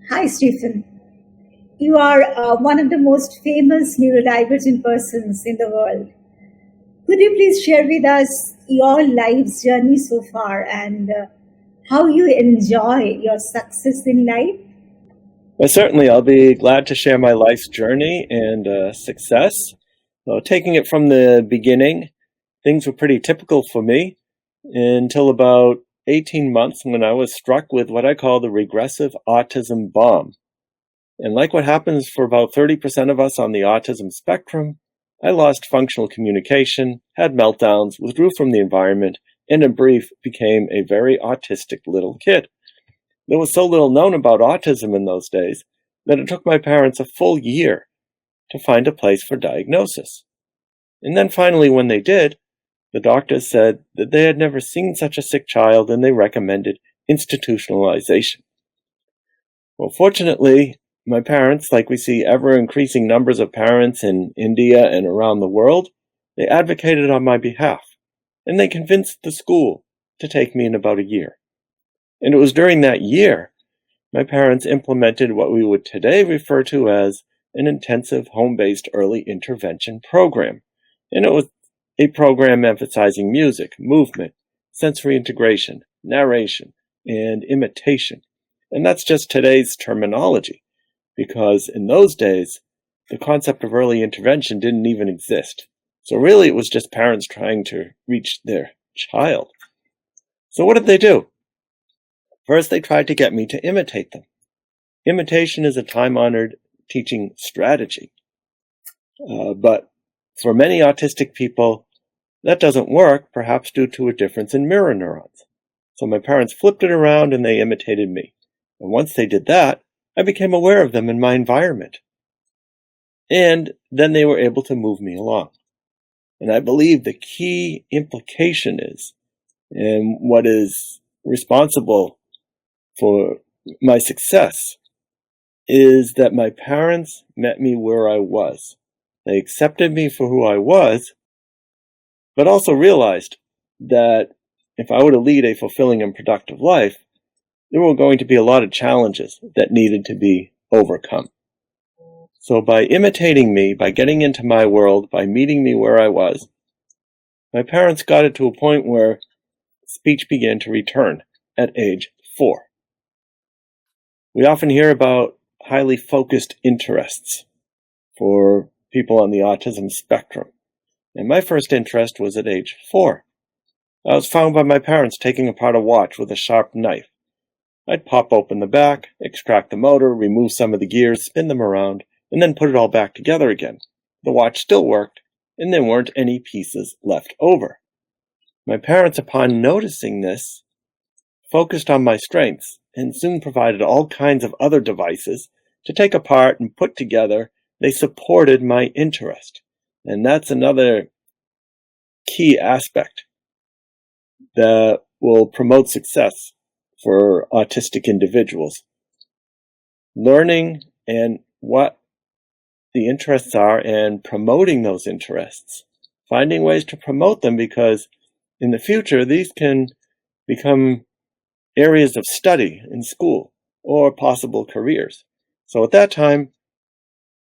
Hi, Stephen. You are one of the most famous neurodivergent persons in the world. Could you please share with us your life's journey so far and how you enjoy your success in life? Well, certainly, I'll be glad to share my life's journey and success. So, taking it from the beginning, things were pretty typical for me until about 18 months when I was struck with what I call the regressive autism bomb. And like what happens for about 30% of us on the autism spectrum, I lost functional communication, had meltdowns, withdrew from the environment, and in brief, became a very autistic little kid. There was so little known about autism in those days that it took my parents a full year to find a place for diagnosis. And then finally, when they did, the doctors said that they had never seen such a sick child and they recommended institutionalization. Well, fortunately, my parents, like we see ever-increasing numbers of parents in India and around the world, they advocated on my behalf, and they convinced the school to take me in about a year. And it was during that year my parents implemented what we would today refer to as an intensive home-based early intervention program. And it was a program emphasizing music, movement, sensory integration, narration, and imitation. And that's just today's terminology, because in those days, the concept of early intervention didn't even exist. So really, it was just parents trying to reach their child. So what did they do? First, they tried to get me to imitate them. Imitation is a time-honored teaching strategy. But for many autistic people, that doesn't work, perhaps due to a difference in mirror neurons. So my parents flipped it around and they imitated me. And once they did that, I became aware of them in my environment. And then they were able to move me along. And I believe the key implication is, and what is responsible for my success, is that my parents met me where I was. They accepted me for who I was, but also realized that if I were to lead a fulfilling and productive life, there were going to be a lot of challenges that needed to be overcome. So by imitating me, by getting into my world, by meeting me where I was, my parents got it to a point where speech began to return at age 4. We often hear about highly focused interests for people on the autism spectrum. And my first interest was at age 4. I was found by my parents taking apart a watch with a sharp knife. I'd pop open the back, extract the motor, remove some of the gears, spin them around, and then put it all back together again. The watch still worked, and there weren't any pieces left over. My parents, upon noticing this, focused on my strengths and soon provided all kinds of other devices to take apart and put together. They supported my interest. And that's another key aspect that will promote success for autistic individuals. Learning and what the interests are and promoting those interests. Finding ways to promote them, because in the future these can become areas of study in school or possible careers. So at that time,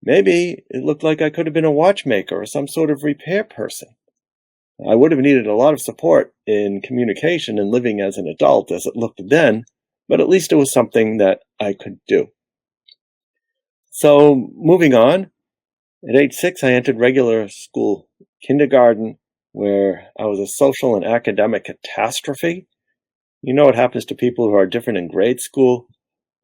maybe it looked like I could have been a watchmaker or some sort of repair person. I would have needed a lot of support in communication and living as an adult as it looked then, but at least it was something that I could do. So moving on, at age 6 I entered regular school kindergarten, where I was a social and academic catastrophe. You know what happens to people who are different in grade school.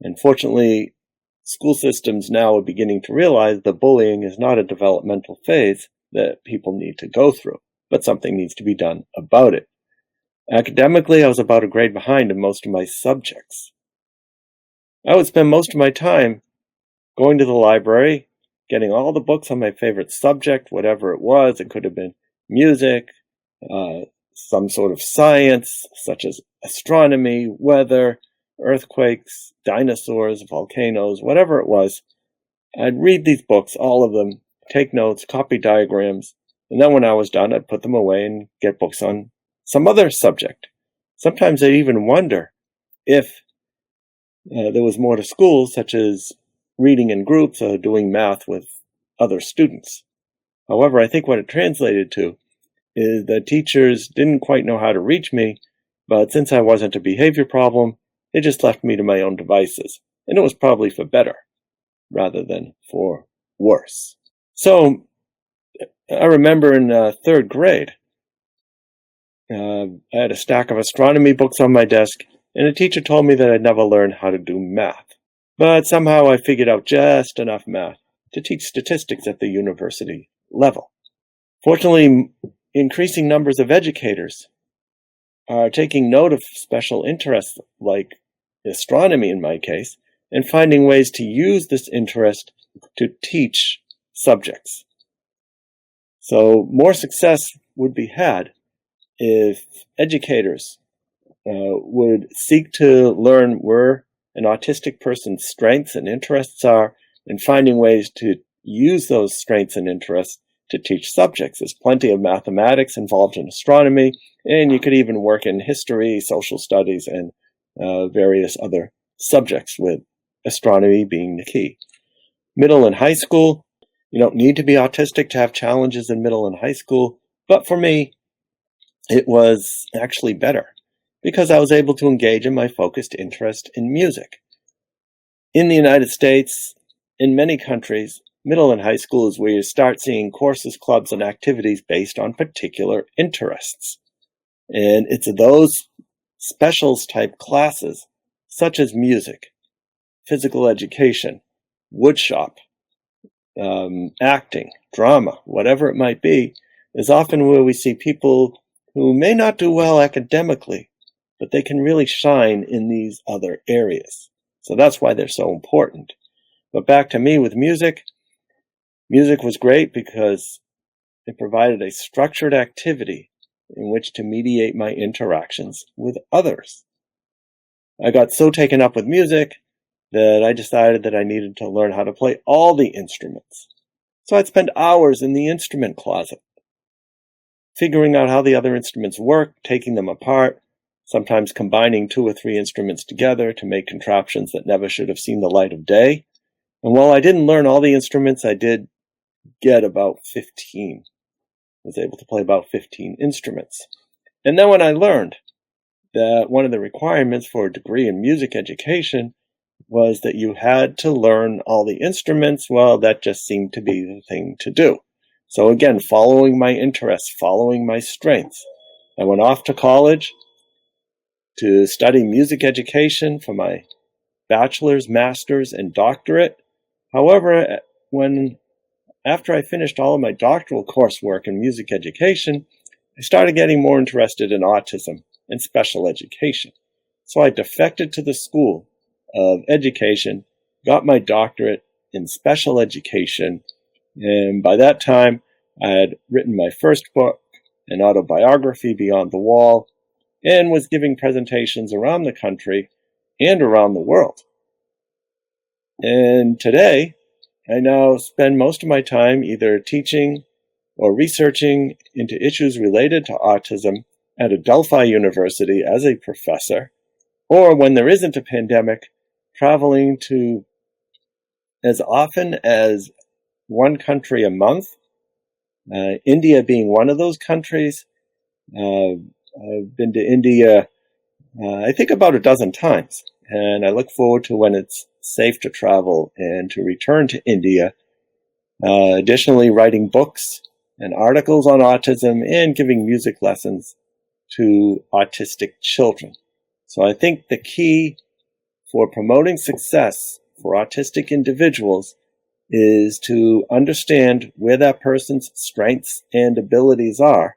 And fortunately, school systems now are beginning to realize that bullying is not a developmental phase that people need to go through, but something needs to be done about it. Academically, I was about a grade behind in most of my subjects. I would spend most of my time going to the library, getting all the books on my favorite subject, whatever it was. It could have been music, some sort of science, such as astronomy, weather, earthquakes, dinosaurs, volcanoes, whatever it was. I'd read these books, all of them, take notes, copy diagrams, and then when I was done, I'd put them away and get books on some other subject. Sometimes I'd even wonder if there was more to school, such as reading in groups or doing math with other students. However, I think what it translated to is that teachers didn't quite know how to reach me, but since I wasn't a behavior problem, they just left me to my own devices, and it was probably for better rather than for worse. So I remember in third grade, I had a stack of astronomy books on my desk, and a teacher told me that I'd never learn how to do math. But somehow I figured out just enough math to teach statistics at the university level. Fortunately, increasing numbers of educators are taking note of special interests like astronomy in my case, and finding ways to use this interest to teach subjects. So more success would be had if educators would seek to learn where an autistic person's strengths and interests are, and finding ways to use those strengths and interests to teach subjects. There's plenty of mathematics involved in astronomy, and you could even work in history, social studies, and various other subjects, with astronomy being the key. Middle and high school, you don't need to be autistic to have challenges in middle and high school, but for me, it was actually better because I was able to engage in my focused interest in music. In the United States, in many countries, middle and high school is where you start seeing courses, clubs, and activities based on particular interests. And it's those specials type classes, such as music, physical education, woodshop, acting, drama, whatever it might be, is often where we see people who may not do well academically, but they can really shine in these other areas. So that's why they're so important. But back to me with music. Music was great because it provided a structured activity in which to mediate my interactions with others. I got so taken up with music that I decided that I needed to learn how to play all the instruments. So I'd spend hours in the instrument closet, figuring out how the other instruments work, taking them apart, sometimes combining 2 or 3 instruments together to make contraptions that never should have seen the light of day. And while I didn't learn all the instruments, I did get about 15. I was able to play about 15 instruments. And then when I learned that one of the requirements for a degree in music education was that you had to learn all the instruments, well, that just seemed to be the thing to do. So again, following my interests, following my strengths, I went off to college to study music education for my bachelor's, master's, and doctorate. However, after I finished all of my doctoral coursework in music education, I started getting more interested in autism and special education. So I defected to the School of Education, got my doctorate in special education, and by that time I had written my first book, an autobiography, Beyond the Wall, and was giving presentations around the country and around the world. And today, I now spend most of my time either teaching or researching into issues related to autism at Adelphi University as a professor, or when there isn't a pandemic, traveling to as often as one country a month, India being one of those countries. I've been to India, I think about a dozen times, and I look forward to when it's safe to travel and to return to India. Additionally, writing books and articles on autism and giving music lessons to autistic children. So I think the key for promoting success for autistic individuals is to understand where that person's strengths and abilities are.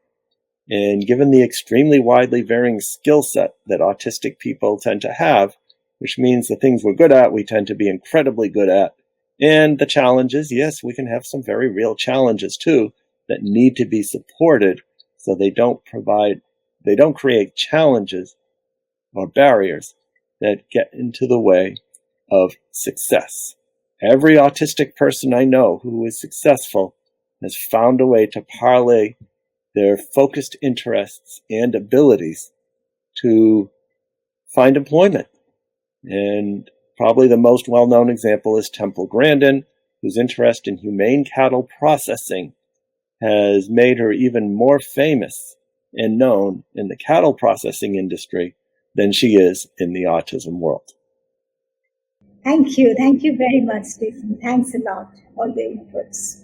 And given the extremely widely varying skill set that autistic people tend to have, which means the things we're good at, we tend to be incredibly good at. And the challenges, yes, we can have some very real challenges too that need to be supported so they don't provide They don't create challenges or barriers that get into the way of success. Every autistic person I know who is successful has found a way to parlay their focused interests and abilities to find employment. And probably the most well-known example is Temple Grandin, whose interest in humane cattle processing has made her even more famous and known in the cattle processing industry than she is in the autism world. Thank you. Thank you very much, Stephen. Thanks a lot for the inputs.